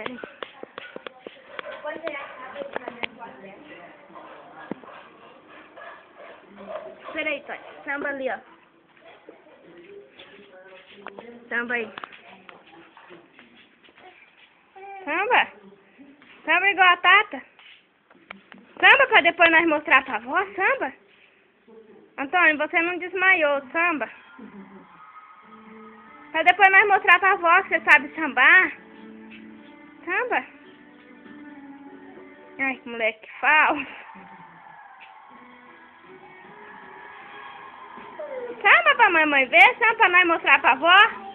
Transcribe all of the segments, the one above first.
Peraí. Peraí, Tony. Samba ali, ó. Samba aí. Samba. Samba igual a Tata. Samba pra depois nós mostrar pra avó, samba. Antônio, você não desmaiou, samba. Pra depois nós mostrar pra avó que você sabe sambar. Samba. Ai, que moleque falso. Samba pra mamãe ver, samba pra nós mostrar pra avó.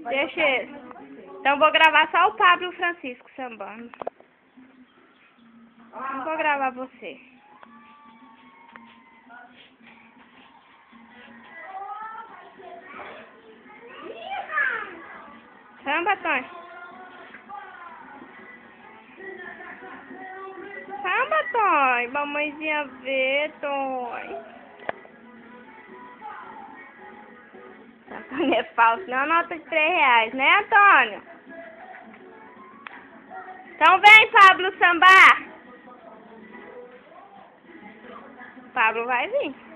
Deixa ele. Então vou gravar só o Pablo e o Francisco sambando. Não vou gravar você. Samba, Tony. Samba, Tony. Mamãezinha vê, Tony. Antônio é falso, não nota de R$3, né, Antônio? Então vem, Pablo, sambar. Pablo vai vir.